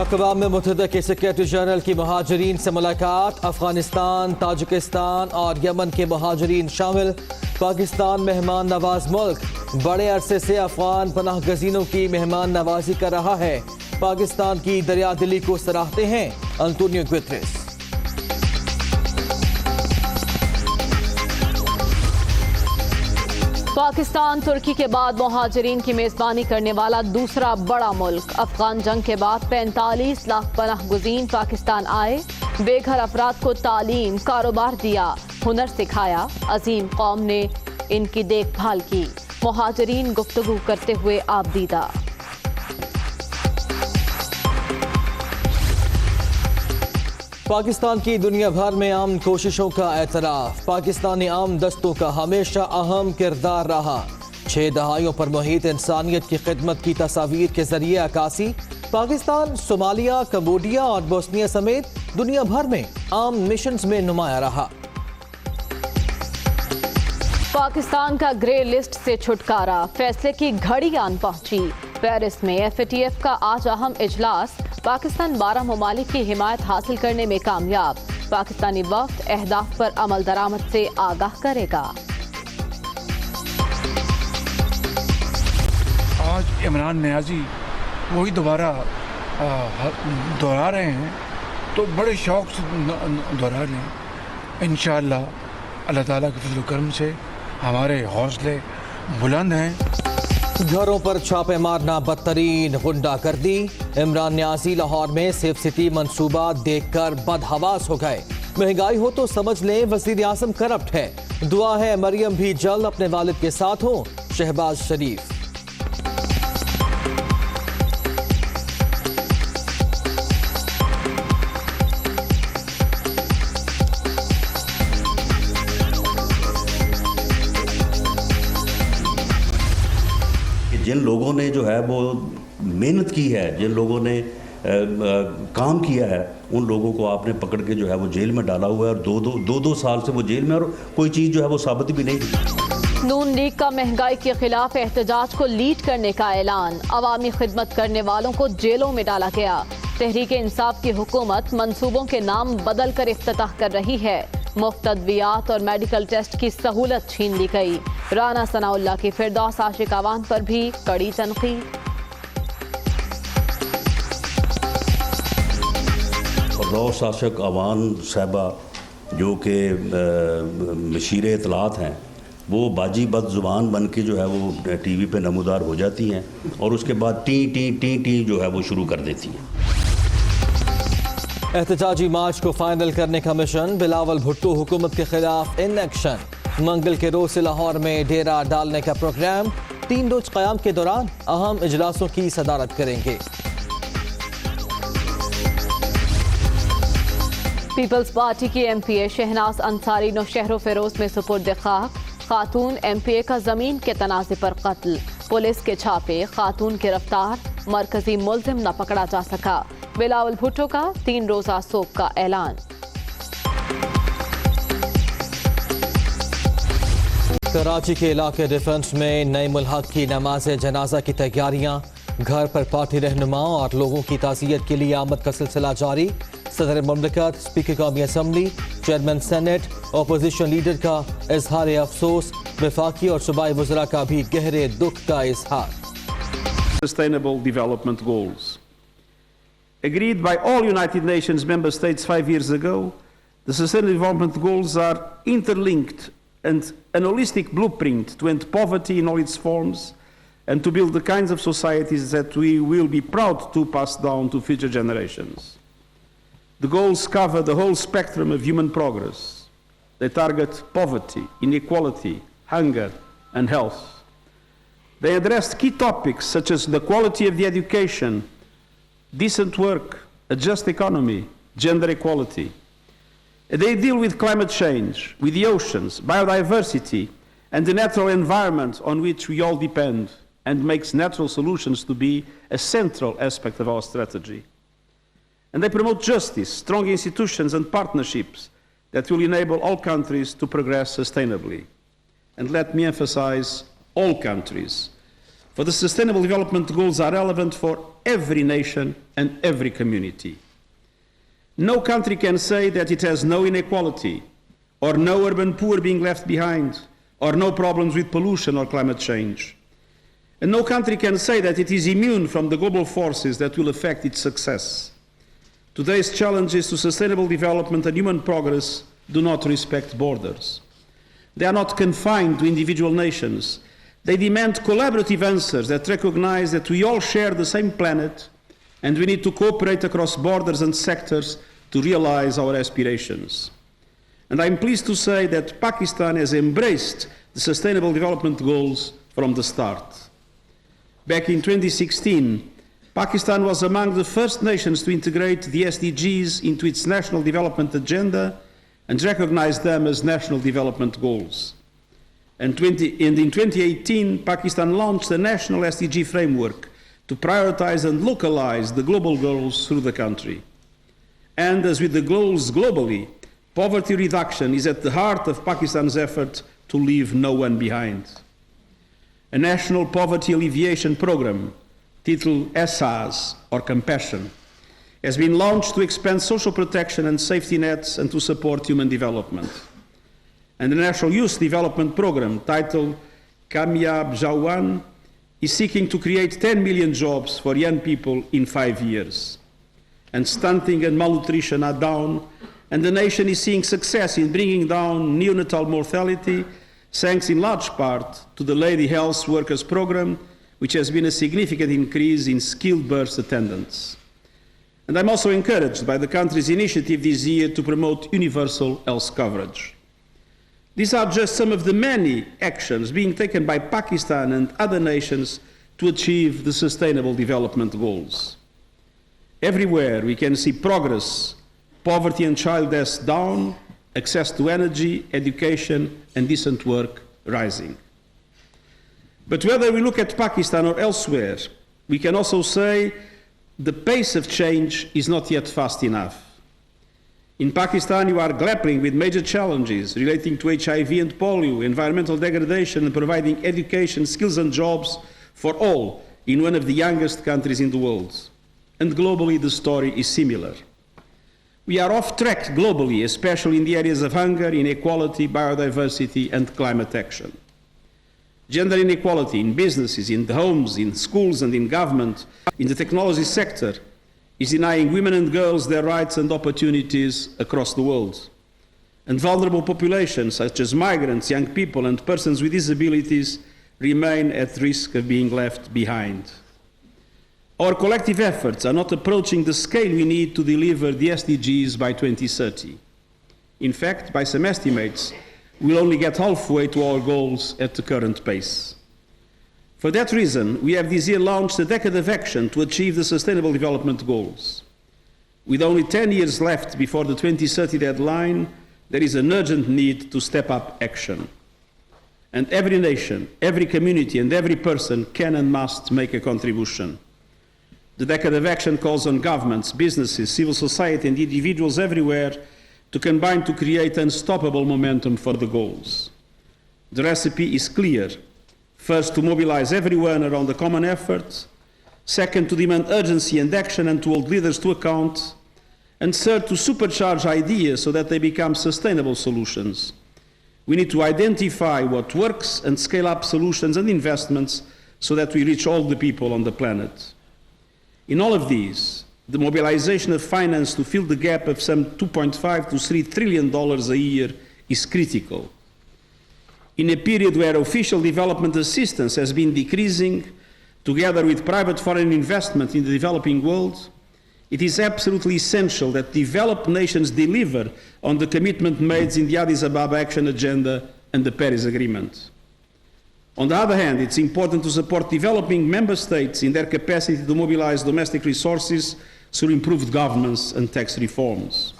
اقوام متحدہ کے سیکریٹری جنرل کی مہاجرین سے ملاقات، افغانستان، تاجکستان اور یمن کے مہاجرین شامل۔ پاکستان مہمان نواز ملک، بڑے عرصے سے افغان پناہ گزینوں کی مہمان نوازی کر رہا ہے۔ پاکستان کی دریا دلی کو سراہتے ہیں انطونیو گوتریس۔ پاکستان ترکی کے بعد مہاجرین کی میزبانی کرنے والا دوسرا بڑا ملک۔ افغان جنگ کے بعد 45 لاکھ پناہ گزین پاکستان آئے۔ بے گھر افراد کو تعلیم، کاروبار دیا، ہنر سکھایا۔ عظیم قوم نے ان کی دیکھ بھال کی۔ مہاجرین گفتگو کرتے ہوئے آبدیدہ۔ پاکستان کی دنیا بھر میں امن کوششوں کا اعتراف۔ پاکستانی امن دستوں کا ہمیشہ اہم کردار رہا۔ 6 دہائیوں پر محیط انسانیت کی خدمت کی تصاویر کے ذریعے عکاسی۔ پاکستان صومالیہ، کمبوڈیا اور بوسنیا سمیت دنیا بھر میں امن مشنز میں نمایاں رہا۔ پاکستان کا گرے لسٹ سے چھٹکارا، فیصلے کی گھڑی آن پہنچی۔ پیرس میں FATF کا آج اہم اجلاس۔ پاکستان 12 ممالک کی حمایت حاصل کرنے میں کامیاب۔ پاکستانی وفد اہداف پر عمل درآمد سے آگاہ کرے گا۔ آج عمران نیازی وہی دوبارہ دہرا رہے ہیں تو بڑے شوق سے دہرا رہے ہیں۔ انشاءاللہ اللہ تعالیٰ کے فضل و کرم سے ہمارے حوصلے بلند ہیں۔ گھروں پر چھاپے مارنا بدترین غنڈہ گردی۔ عمران نیازی لاہور میں سیف سٹی منصوبہ دیکھ کر بدحواس ہو گئے۔ مہنگائی ہو تو سمجھ لیں وزیر اعظم کرپٹ ہے۔ دعا ہے مریم بھی جلد اپنے والد کے ساتھ ہوں۔ شہباز شریف۔ جن لوگوں نے جو ہے وہ محنت کی ہے، جن لوگوں نے کام کیا ہے، ان لوگوں کو آپ نے پکڑ کے جو ہے وہ جیل میں ڈالا ہوا ہے، اور دو سال سے وہ جیل میں، اور کوئی چیز جو ہے وہ ثابت بھی نہیں کی۔ نون لیگ کا مہنگائی کے خلاف احتجاج کو لیڈ کرنے کا اعلان۔ عوامی خدمت کرنے والوں کو جیلوں میں ڈالا گیا۔ تحریک انصاف کی حکومت منصوبوں کے نام بدل کر افتتاح کر رہی ہے۔ مفت ادویات اور میڈیکل ٹیسٹ کی سہولت چھین لی گئی۔ رانا ثناء اللہ کی فردوس عاشق اعوان پر بھی کڑی تنقید۔ فردوس عاشق اعوان صاحبہ جو کہ مشیر اطلاعات ہیں، وہ باجی بد زبان بن کے جو ہے وہ ٹی وی پہ نمودار ہو جاتی ہیں، اور اس کے بعد ٹی جو ہے وہ شروع کر دیتی ہیں۔ احتجاجی مارچ کو فائنل کرنے کا مشن۔ بلاول بھٹو حکومت کے خلاف ان ایکشن۔ منگل کے روز سے لاہور میں ڈیرا ڈالنے کا پروگرام۔ 3 روز قیام کے دوران اہم اجلاسوں کی صدارت کریں گے۔ پیپلز پارٹی کی MPA شہناز انصاری نوشہر و فیروز میں سپرد خاک۔ خاتون MPA کا زمین کے تنازع پر قتل۔ پولیس کے چھاپے، خاتون گرفتار، مرکزی ملزم نہ پکڑا جا سکا۔ بلاول بھٹو کا 3 روزہ سوگ کا اعلان۔ کراچی کے علاقے ڈیفنس میں نئی ملحق کی نماز جنازہ کی تیاریاں۔ گھر پر پارٹی رہنما اور لوگوں کی تعزیت کے لیے آمد کا سلسلہ جاری۔ صدر مملکت، اسپیکر قومی assembly, chairman senate, opposition leader کا اظہار افسوس۔ وفاقی اور صوبائی وزراء کا بھی گہرے دکھ کا اظہار۔ Sustainable Development Goals. Agreed by all United Nations member states 5 years ago, the Sustainable Development Goals are interlinked and an holistic blueprint to end poverty in all its forms and to build the kinds of societies that we will be proud to pass down to future generations. The goals cover the whole spectrum of human progress. They target poverty, inequality, hunger, and health. They addressed key topics such as the quality of the education, decent work, a just economy, gender equality. They deal with climate change, with the oceans, biodiversity, and the natural environment on which we all depend, and makes natural solutions to be a central aspect of our strategy. And they promote justice, strong institutions and partnerships that will enable all countries to progress sustainably. And let me emphasize all countries. For the Sustainable Development Goals are relevant for every nation and every community. No country can say that it has no inequality, or no urban poor being left behind, or no problems with pollution or climate change. And no country can say that it is immune from the global forces that will affect its success. Today's challenges to sustainable development and human progress do not respect borders. They are not confined to individual nations. They demand collaborative answers that recognize that we all share the same planet and we need to cooperate across borders and sectors to realize our aspirations. And I'm pleased to say that Pakistan has embraced the Sustainable Development Goals from the start. Back in 2016, Pakistan was among the first nations to integrate the SDGs into its national development agenda and recognize them as national development goals. And in 2018, Pakistan launched a national SDG framework to prioritize and localize the global goals through the country. And as with the goals globally, poverty reduction is at the heart of Pakistan's effort to leave no one behind. A national poverty alleviation program, titled ESAS, or Compassion, has been launched to expand social protection and safety nets and to support human development. And the National Youth Development Program, titled Kamyab Jawan, is seeking to create 10 million jobs for young people in 5 years. And stunting and malnutrition are down, and the nation is seeing success in bringing down neonatal mortality, thanks in large part to the Lady Health Workers Program, which has been a significant increase in skilled birth attendance. And I'm also encouraged by the country's initiative this year to promote universal health coverage. These are just some of the many actions being taken by Pakistan and other nations to achieve the Sustainable Development Goals. Everywhere we can see progress, poverty and child deaths down, access to energy, education, and decent work rising. But whether we look at Pakistan or elsewhere, we can also say the pace of change is not yet fast enough. In Pakistan, you are grappling with major challenges relating to HIV and polio, environmental degradation, and providing education, skills, and jobs for all in one of the youngest countries in the world. And globally, the story is similar. We are off track globally, especially in the areas of hunger, inequality, biodiversity, and climate action. Gender inequality in businesses, in the homes, in schools, and in government, in the technology sector, is denying women and girls their rights and opportunities across the world. And vulnerable populations, such as migrants, young people, and persons with disabilities, remain at risk of being left behind. Our collective efforts are not approaching the scale we need to deliver the SDGs by 2030. In fact, by some estimates, we'll only get halfway to our goals at the current pace. For that reason, we have this year launched a decade of action to achieve the Sustainable Development Goals. With only 10 years left before the 2030 deadline, there is an urgent need to step up action. And every nation, every community, and every person can and must make a contribution. The decade of action calls on governments, businesses, civil society, and individuals everywhere to combine to create unstoppable momentum for the goals. The recipe is clear. First, to mobilize everyone around a common effort. Second, to demand urgency and action and to hold leaders to account. And third, to supercharge ideas so that they become sustainable solutions. We need to identify what works and scale up solutions and investments so that we reach all the people on the planet. In all of these, the mobilization of finance to fill the gap of some $2.5 to $3 trillion a year is critical. In a period where official development assistance has been decreasing, together with private foreign investment in the developing world, it is absolutely essential that developed nations deliver on the commitment made in the Addis Ababa Action Agenda and the Paris Agreement. On the other hand, it's important to support developing member states in their capacity to mobilize domestic resources through improved governance and tax reforms.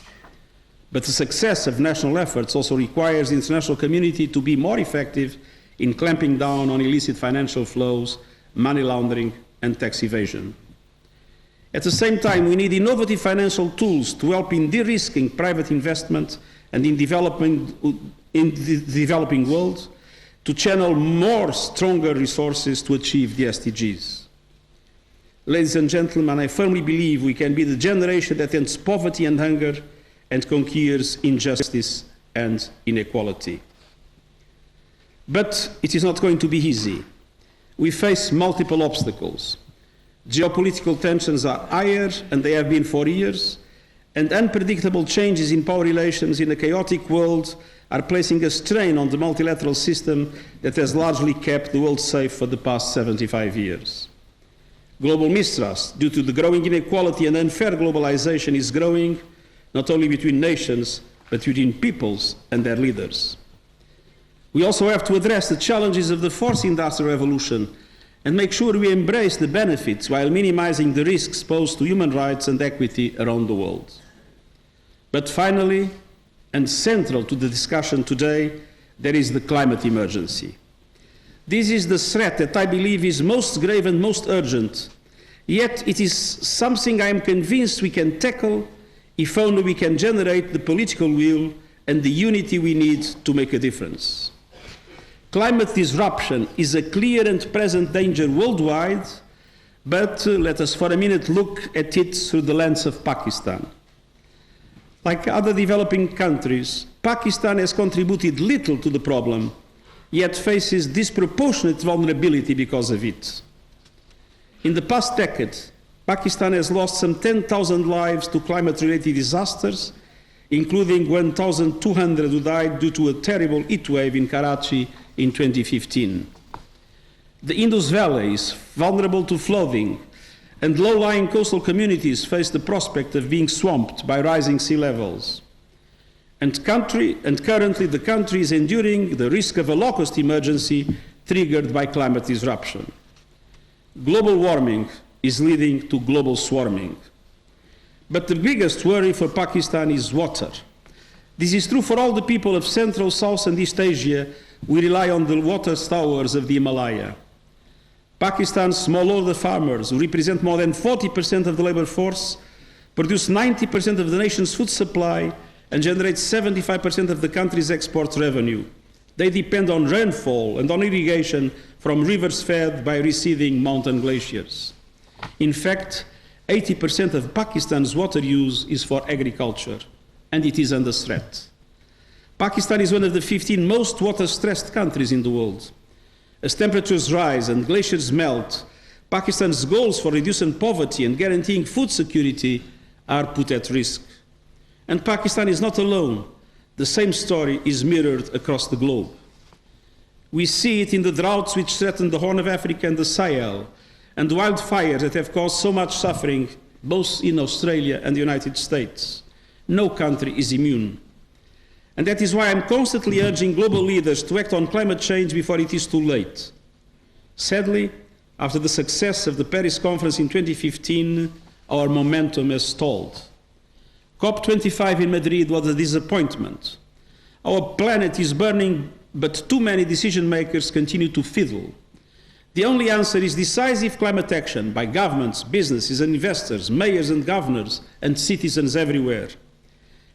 But the success of national efforts also requires the international community to be more effective in clamping down on illicit financial flows, money laundering, and tax evasion. At the same time, we need innovative financial tools to help in de-risking private investment and in the developing world, to channel more stronger resources to achieve the SDGs. Ladies and gentlemen, I firmly believe we can be the generation that ends poverty and hunger and conquers injustice and inequality. But it is not going to be easy. We face multiple obstacles. Geopolitical tensions are higher, and they have been for years, and unpredictable changes in power relations in a chaotic world are placing a strain on the multilateral system that has largely kept the world safe for the past 75 years. Global mistrust, due to the growing inequality and unfair globalization, is growing not only between nations, but between peoples and their leaders. We also have to address the challenges of the fourth industrial revolution and make sure we embrace the benefits while minimizing the risks posed to human rights and equity around the world. But finally, and central to the discussion today, there is the climate emergency. This is the threat that I believe is most grave and most urgent, yet it is something I am convinced we can tackle if only we can generate the political will and the unity we need to make a difference. Climate disruption is a clear and present danger worldwide, but let us for a minute look at it through the lens of Pakistan. Like other developing countries, Pakistan has contributed little to the problem, yet faces disproportionate vulnerability because of it. In the past decade, Pakistan has lost some 10,000 lives to climate-related disasters, including 1,200 who died due to a terrible heat wave in Karachi in 2015. The Indus Valley is vulnerable to flooding, and low-lying coastal communities face the prospect of being swamped by rising sea levels. And currently the country is enduring the risk of a locust emergency triggered by climate disruption. Global warming is leading to global swarming. But the biggest worry for Pakistan is water. This is true for all the people of Central, South and East Asia who rely on the water towers of the Himalaya. Pakistan's smallholder farmers, who represent more than 40% of the labor force, produce 90% of the nation's food supply and generate 75% of the country's export revenue. They depend on rainfall and on irrigation from rivers fed by receding mountain glaciers. In fact, 80% of Pakistan's water use is for agriculture, and it is under threat. Pakistan is one of the 15 most water-stressed countries in the world. As temperatures rise and glaciers melt, Pakistan's goals for reducing poverty and guaranteeing food security are put at risk. And Pakistan is not alone. The same story is mirrored across the globe. We see it in the droughts which threaten the Horn of Africa and the Sahel, and the wildfires that have caused so much suffering both in Australia and the United States. No country is immune. And that is why I'm constantly urging global leaders to act on climate change before it is too late. Sadly, after the success of the Paris conference in 2015, our momentum has stalled. COP25 in Madrid was a disappointment. Our planet is burning, but too many decision makers continue to fiddle. The only answer is decisive climate action by governments, businesses and investors, mayors and governors, and citizens everywhere.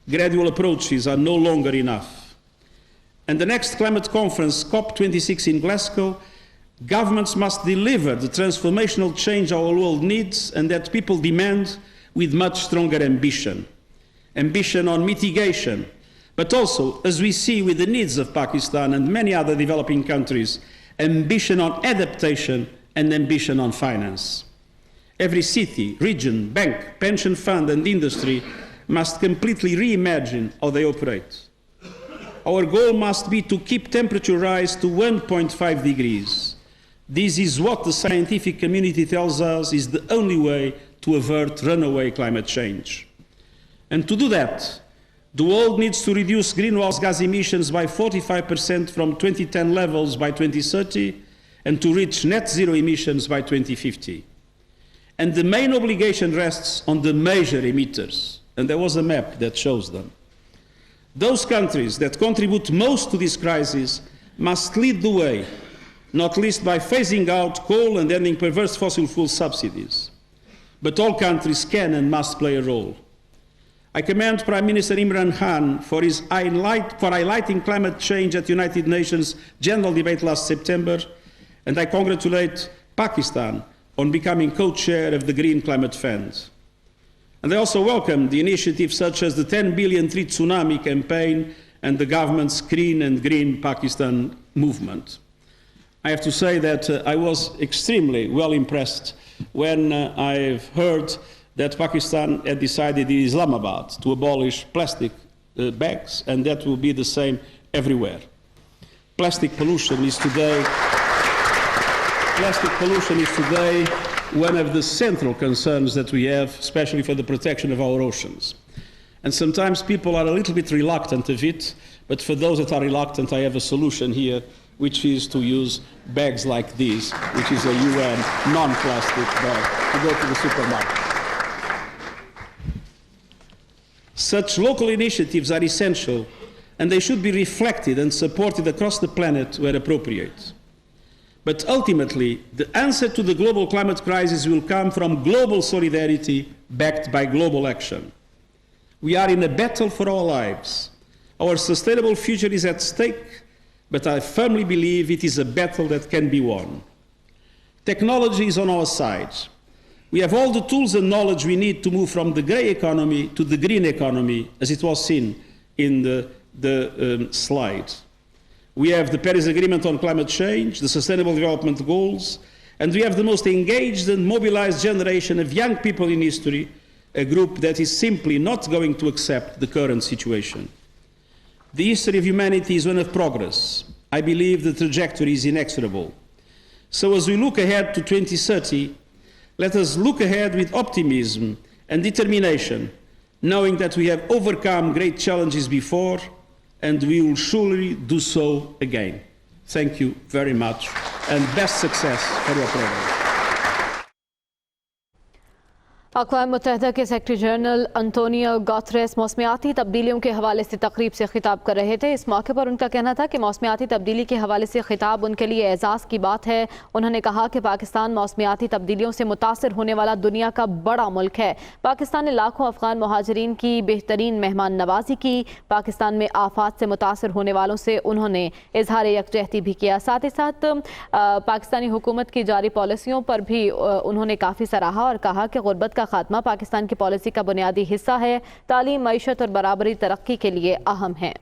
Gradual approaches are no longer enough. And the next climate conference, COP26 in Glasgow, governments must deliver the transformational change our world needs and that people demand with much stronger ambition. Ambition on mitigation, but also, as we see with the needs of Pakistan and many other developing countries, ambition on adaptation and ambition on finance. Every city, region, bank, pension fund and industry must completely reimagine how they operate. Our goal must be to keep temperature rise to 1.5 degrees. This is what the scientific community tells us is the only way to avert runaway climate change. And to do that, the world needs to reduce greenhouse gas emissions by 45% from 2010 levels by 2030 and to reach net zero emissions by 2050. And the main obligation rests on the major emitters. And there was a map that shows them. Those countries that contribute most to this crisis must lead the way, not least by phasing out coal and ending perverse fossil fuel subsidies. But all countries can and must play a role. I commend Prime Minister Imran Khan for highlighting climate change at the United Nations General Debate last September, and I congratulate Pakistan on becoming co-chair of the Green Climate Fund. And I also welcome the initiatives such as the 10 billion tree tsunami campaign and the government's Clean and Green Pakistan movement. I have to say that I was extremely well impressed when I've heard that Pakistan had decided in Islamabad to abolish plastic bags, and that will be the same everywhere. Plastic pollution is today one of the central concerns that we have, especially for the protection of our oceans. And sometimes people are a little bit reluctant of it, but for those that are reluctant, I have a solution here, which is to use bags like this, which is a UN non-plastic bag, to go to the supermarket. Such local initiatives are essential, and they should be reflected and supported across the planet where appropriate. But ultimately, the answer to the global climate crisis will come from global solidarity backed by global action. We are in a battle for our lives. Our sustainable future is at stake, but I firmly believe it is a battle that can be won. Technology is on our side. We have all the tools and knowledge we need to move from the grey economy to the green economy, as it was seen in the slide. We have the Paris Agreement on climate change, the Sustainable Development Goals, and we have the most engaged and mobilized generation of young people in history, a group that is simply not going to accept the current situation. The history of humanity is one of progress. I believe the trajectory is inexorable. So as we look ahead to 2030, let us look ahead with optimism and determination, knowing that we have overcome great challenges before, and we will surely do so again. Thank you very much, and best success for your program. अक़वाम मुत्तहिदा के secretary general Antonio Guterres मौसमियाती तब्दीलियों के हवाले से तकरीब से खिताब कर रहे थे। इस मौके पर उनका कहना था कि मौसमियाती तब्दीली के हवाले से खिताब उनके लिए एजाज़ की बात है। उन्होंने कहा कि पाकिस्तान मौसमियाती तब्दीलियों से मुतासर होने वाला दुनिया का बड़ा मुल्क है। पाकिस्तान ने लाखों अफ़गान महाजरीन की बेहतरीन मेहमान नवाजी की। पाकिस्तान में आफात से मुतासर होने वालों से उन्होंने इजहार यकजहती भी किया। साथ ही साथ पाकिस्तानी हुकूमत की जारी पॉलिसियों पर भी उन्होंने काफ़ी सराहा और कहा कि गुर्बत का खात्मा पाकिस्तान की पॉलिसी का बुनियादी हिस्सा है। तालीम, मईशत और बराबरी तरक्की के लिए अहम है।